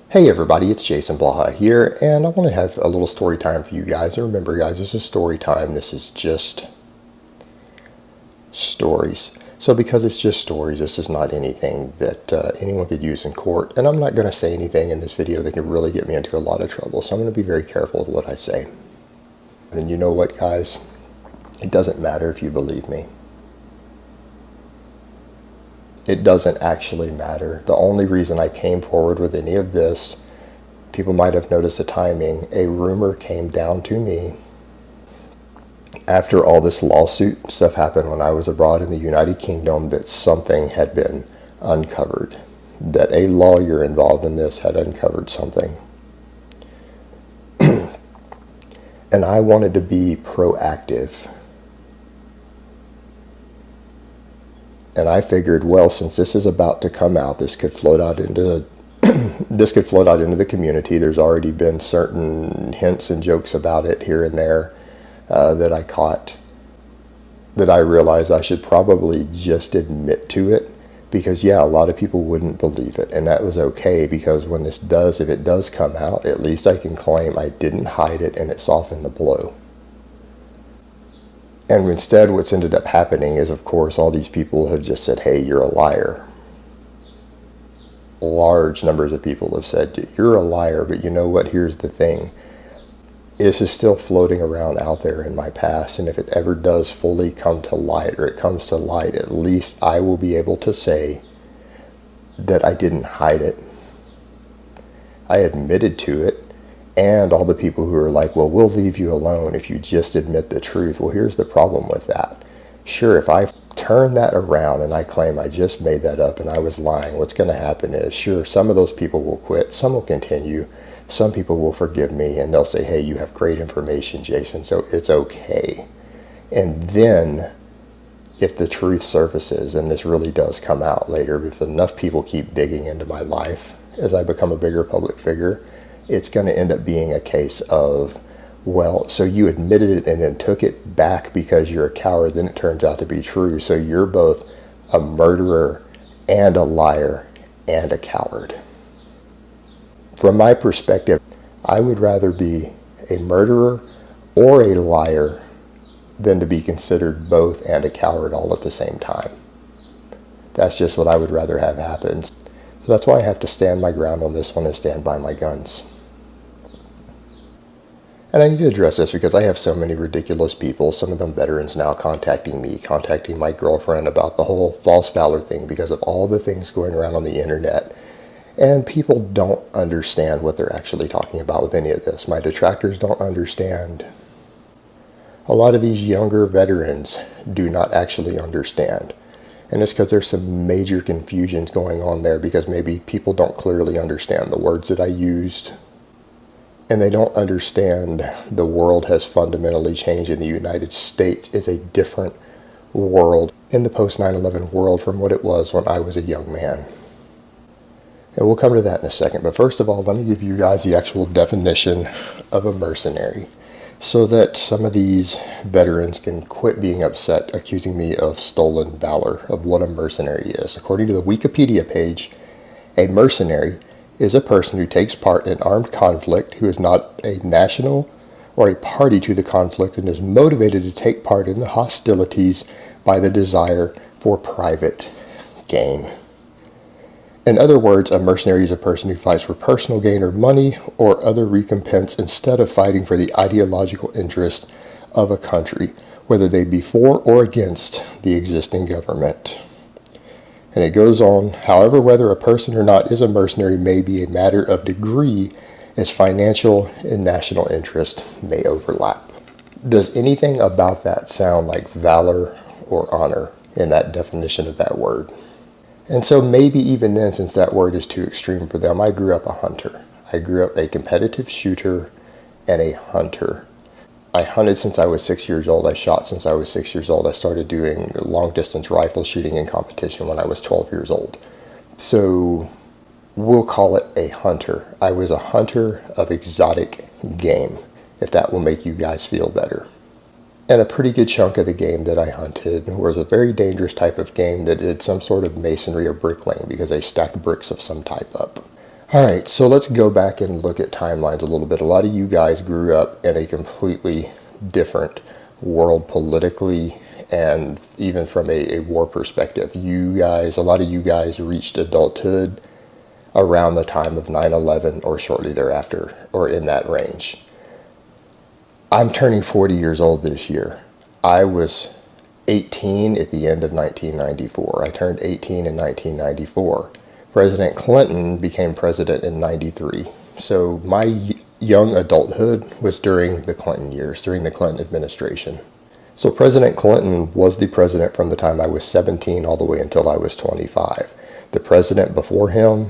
Hey everybody, it's Jason Blaha here, and I want to have a little story time for you guys. And remember guys, this is story time. This is just stories. So because it's just stories, this is not anything that anyone could use in court. And I'm not going to say anything in this video that could really get me into a lot of trouble. So I'm going to be very careful with what I say. And you know what guys? It doesn't matter if you believe me. It doesn't actually matter. The only reason I came forward with any of this, people might have noticed the timing, a rumor came down to me after all this lawsuit stuff happened when I was abroad in the United Kingdom that something had been uncovered, that a lawyer involved in this had uncovered something. And I wanted to be proactive. And I figured, well, since this is about to come out, this could float out into the community. There's already been certain hints and jokes about it here and there that I caught, that I realized I should probably just admit to it, because yeah, a lot of people wouldn't believe it, and that was okay, because when if it does come out, at least I can claim I didn't hide it and it softened the blow. And instead, what's ended up happening is, of course, all these people have just said, hey, you're a liar. Large numbers of people have said, you're a liar, but you know what? Here's the thing. This is still floating around out there in my past, and if it ever does fully come to light, or it comes to light, at least I will be able to say that I didn't hide it. I admitted to it. And all the people who are like, well, we'll leave you alone if you just admit the truth. Well, here's the problem with that. Sure, if I turn that around and I claim I just made that up and I was lying, what's going to happen is, sure, some of those people will quit, some will continue, some people will forgive me, and they'll say, hey, you have great information, Jason, so it's okay. And then, if the truth surfaces, and this really does come out later, if enough people keep digging into my life as I become a bigger public figure, it's going to end up being a case of, well, so you admitted it and then took it back because you're a coward, then it turns out to be true. So you're both a murderer and a liar and a coward. From my perspective, I would rather be a murderer or a liar than to be considered both and a coward all at the same time. That's just what I would rather have happen. So that's why I have to stand my ground on this one and stand by my guns. And I need to address this because I have so many ridiculous people, some of them veterans now, contacting me, contacting my girlfriend about the whole false valor thing because of all the things going around on the internet. And people don't understand what they're actually talking about with any of this. My detractors don't understand. A lot of these younger veterans do not actually understand. And it's because there's some major confusions going on there, because maybe people don't clearly understand the words that I used. And they don't understand the world has fundamentally changed, and the United States is a different world in the post 9/11 world from what it was when I was a young man. And we'll come to that in a second. But first of all, let me give you guys the actual definition of a mercenary, so that some of these veterans can quit being upset accusing me of stolen valor, of what a mercenary is. According to the Wikipedia page, a mercenary is a person who takes part in armed conflict, who is not a national or a party to the conflict, and is motivated to take part in the hostilities by the desire for private gain. In other words, a mercenary is a person who fights for personal gain or money or other recompense instead of fighting for the ideological interest of a country, whether they be for or against the existing government. And it goes on, however, whether a person or not is a mercenary may be a matter of degree, as financial and national interest may overlap. Does anything about that sound like valor or honor in that definition of that word? And so maybe even then, since that word is too extreme for them, I grew up a hunter. I grew up a competitive shooter and a hunter. I hunted since I was 6 years old. I shot since I was 6 years old. I started doing long-distance rifle shooting in competition when I was 12 years old. So we'll call it a hunter. I was a hunter of exotic game, if that will make you guys feel better. And a pretty good chunk of the game that I hunted was a very dangerous type of game that did some sort of masonry or bricklaying, because they stacked bricks of some type up. All right, so let's go back and look at timelines a little bit. A lot of you guys grew up in a completely different world politically and even from a war perspective. A lot of you guys reached adulthood around the time of 9/11 or shortly thereafter, or in that range. I'm turning 40 years old this year. I was 18 at the end of 1994. I turned 18 in 1994. President Clinton became president in 93. So my young adulthood was during the Clinton years, during the Clinton administration. So President Clinton was the president from the time I was 17 all the way until I was 25. The president before him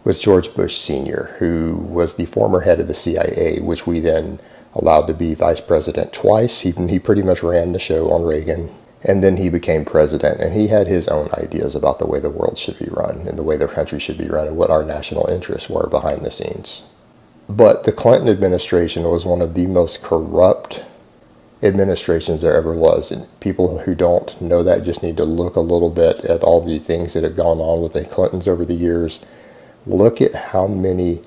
was George Bush Sr., who was the former head of the CIA, which we then allowed to be vice president twice. He pretty much ran the show on Reagan. And then he became president, and he had his own ideas about the way the world should be run and the way the country should be run and what our national interests were behind the scenes. But the Clinton administration was one of the most corrupt administrations there ever was. And people who don't know that just need to look a little bit at all the things that have gone on with the Clintons over the years. Look at how many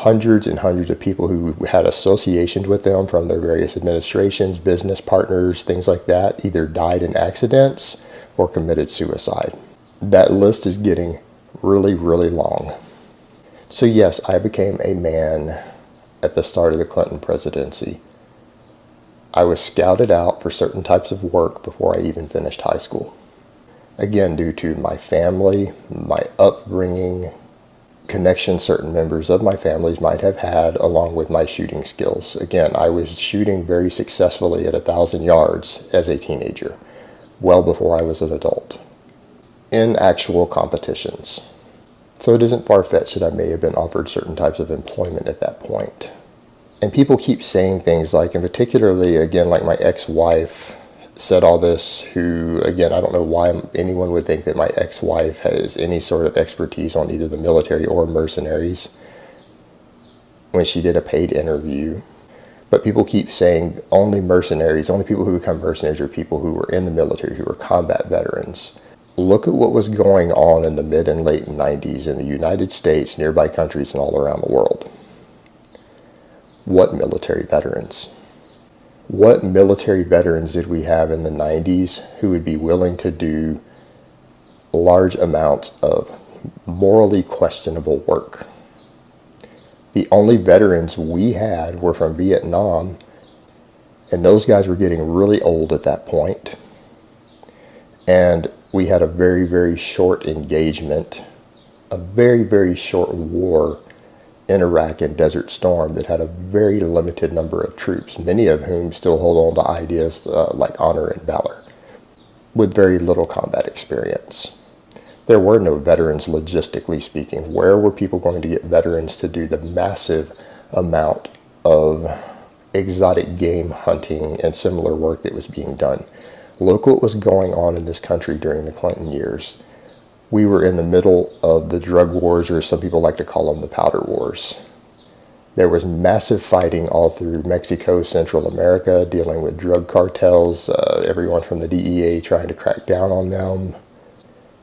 hundreds and hundreds of people who had associations with them from their various administrations, business partners, things like that, either died in accidents or committed suicide. That list is getting really, really long. So yes, I became a man at the start of the Clinton presidency. I was scouted out for certain types of work before I even finished high school. Again, due to my family, my upbringing, connections certain members of my families might have had, along with my shooting skills. Again, I was shooting very successfully at 1,000 yards as a teenager, well before I was an adult, in actual competitions. So it isn't far-fetched that I may have been offered certain types of employment at that point. And people keep saying things like, and particularly, again, like my ex-wife said all this, who, again, I don't know why anyone would think that my ex-wife has any sort of expertise on either the military or mercenaries when she did a paid interview. But people keep saying only mercenaries, only people who become mercenaries are people who were in the military, who were combat veterans. Look at what was going on in the mid and late 90s in the United States, nearby countries, and all around the world. What military veterans? What military veterans did we have in the 90s who would be willing to do large amounts of morally questionable work? The only veterans we had were from Vietnam, and those guys were getting really old at that point. And we had a very, very short engagement, a very, very short war in Iraq and Desert Storm that had a very limited number of troops, many of whom still hold on to ideas like honor and valor, with very little combat experience. There were no veterans, logistically speaking. Where were people going to get veterans to do the massive amount of exotic game hunting and similar work that was being done? Look what was going on in this country during the Clinton years. We were in the middle of the drug wars, or some people like to call them the powder wars. There was massive fighting all through Mexico, Central America, dealing with drug cartels, everyone from the DEA trying to crack down on them,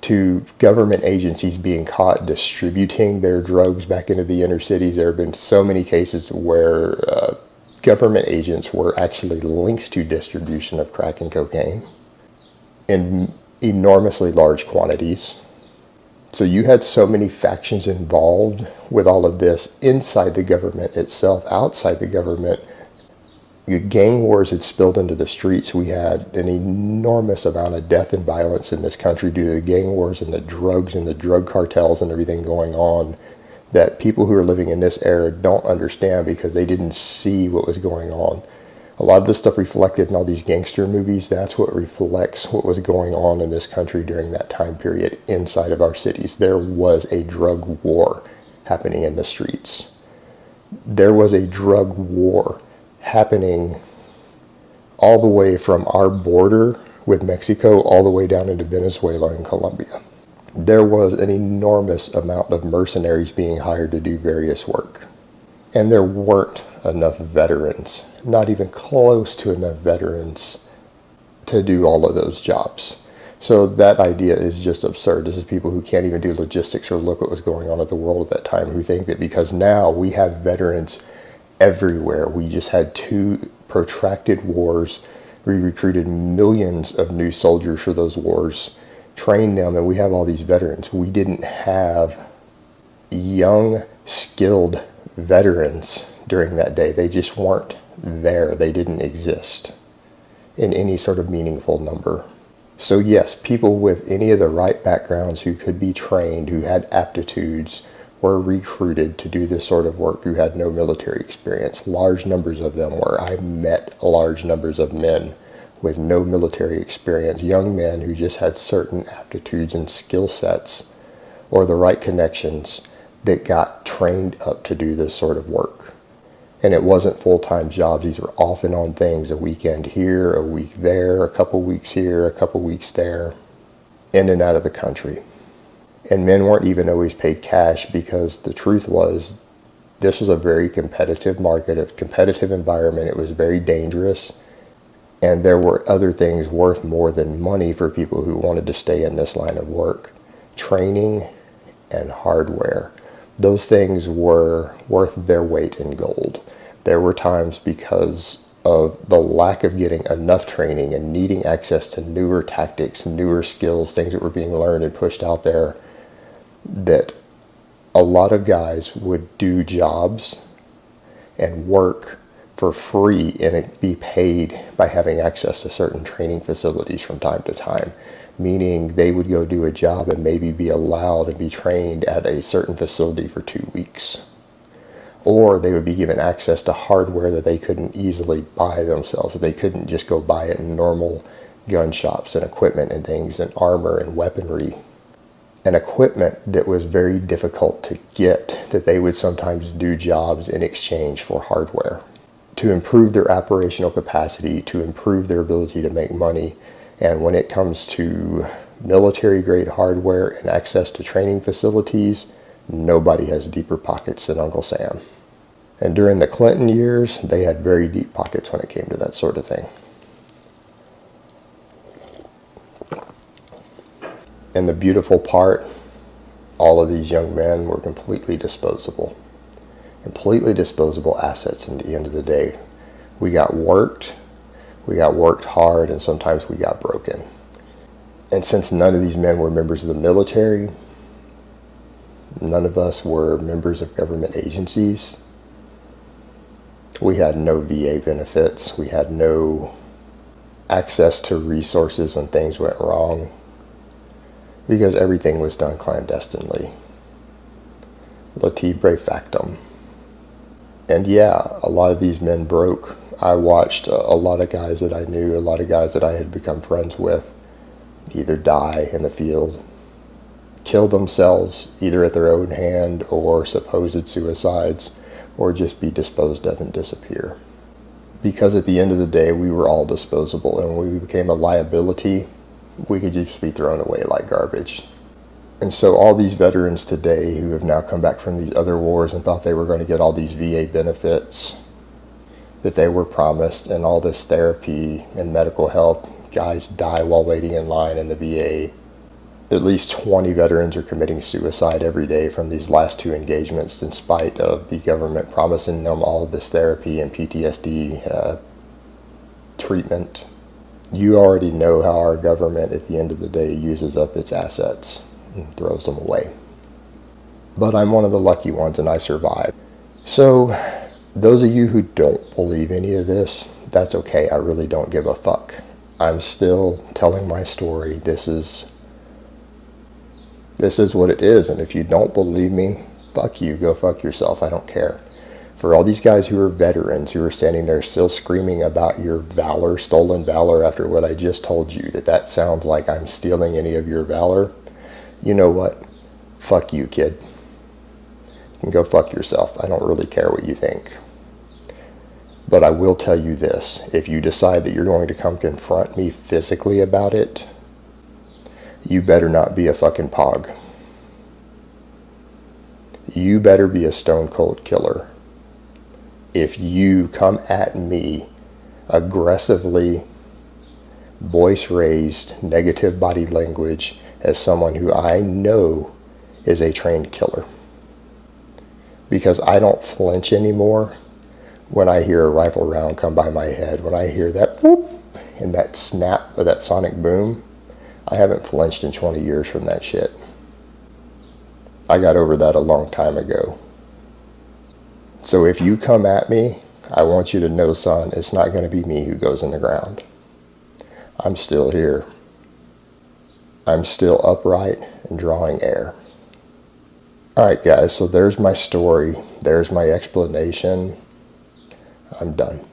to government agencies being caught distributing their drugs back into the inner cities. There have been so many cases where government agents were actually linked to distribution of crack and cocaine in enormously large quantities. So you had so many factions involved with all of this inside the government itself, outside the government. The gang wars had spilled into the streets. We had an enormous amount of death and violence in this country due to the gang wars and the drugs and the drug cartels and everything going on that people who are living in this era don't understand because they didn't see what was going on. A lot of this stuff reflected in all these gangster movies. That's what reflects what was going on in this country during that time period inside of our cities. There was a drug war happening in the streets. There was a drug war happening all the way from our border with Mexico all the way down into Venezuela and Colombia. There was an enormous amount of mercenaries being hired to do various work. And there weren't enough veterans, not even close to enough veterans to do all of those jobs. So that idea is just absurd. This is people who can't even do logistics or look what was going on at the world at that time, who think that because now we have veterans everywhere. We just had 2 protracted wars. We recruited millions of new soldiers for those wars, trained them, and we have all these veterans. We didn't have young, skilled veterans during that day. They just weren't there. They didn't exist in any sort of meaningful number. So yes, people with any of the right backgrounds who could be trained, who had aptitudes, were recruited to do this sort of work, who had no military experience. Large numbers of them were. I met large numbers of men with no military experience, young men who just had certain aptitudes and skill sets or the right connections that got trained up to do this sort of work. And it wasn't full-time jobs. These were off and on things, a weekend here, a week there, a couple weeks here, a couple weeks there, in and out of the country. And men weren't even always paid cash, because the truth was this was a very competitive market, a competitive environment. It was very dangerous. And there were other things worth more than money for people who wanted to stay in this line of work. Training and hardware. Those things were worth their weight in gold. There were times, because of the lack of getting enough training and needing access to newer tactics, newer skills, things that were being learned and pushed out there, that a lot of guys would do jobs and work for free and be paid by having access to certain training facilities from time to time. Meaning they would go do a job and maybe be allowed and be trained at a certain facility for 2 weeks. Or they would be given access to hardware that they couldn't easily buy themselves. They couldn't just go buy it in normal gun shops and equipment and things and armor and weaponry. And equipment that was very difficult to get, that they would sometimes do jobs in exchange for hardware to improve their operational capacity, to improve their ability to make money. And when it comes to military-grade hardware and access to training facilities, nobody has deeper pockets than Uncle Sam. And during the Clinton years, they had very deep pockets when it came to that sort of thing. And the beautiful part, all of these young men were completely disposable. Completely disposable assets at the end of the day. We got worked hard, and sometimes we got broken. And since none of these men were members of the military, none of us were members of government agencies, we had no VA benefits, we had no access to resources when things went wrong, because everything was done clandestinely. Latibre factum. And yeah, a lot of these men broke. I watched a lot of guys that I knew, a lot of guys that I had become friends with, either die in the field, kill themselves either at their own hand or supposed suicides, or just be disposed of and disappear. Because at the end of the day, we were all disposable, and when we became a liability, we could just be thrown away like garbage. And so all these veterans today who have now come back from these other wars and thought they were going to get all these VA benefits that they were promised, and all this therapy and medical help, guys die while waiting in line in the VA. At least 20 veterans are committing suicide every day from these last 2 engagements, in spite of the government promising them all of this therapy and PTSD treatment. You already know how our government at the end of the day uses up its assets and throws them away. But I'm one of the lucky ones, and I survived. So those of you who don't believe any of this, that's okay. I really don't give a fuck. I'm still telling my story. This is what it is. And if you don't believe me, fuck you. Go fuck yourself. I don't care. For all these guys who are veterans, who are standing there still screaming about your valor, stolen valor, after what I just told you, that sounds like I'm stealing any of your valor, you know what? Fuck you, kid. You can go fuck yourself. I don't really care what you think. But I will tell you this. If you decide that you're going to come confront me physically about it, you better not be a fucking pog. You better be a stone cold killer. If you come at me aggressively, voice raised, negative body language as someone who I know is a trained killer. Because I don't flinch anymore when I hear a rifle round come by my head. When I hear that whoop and that snap of that sonic boom, I haven't flinched in 20 years from that shit. I got over that a long time ago. So if you come at me, I want you to know, son, it's not going to be me who goes in the ground. I'm still here. I'm still upright and drawing air. Alright guys, so there's my story. There's my explanation. I'm done.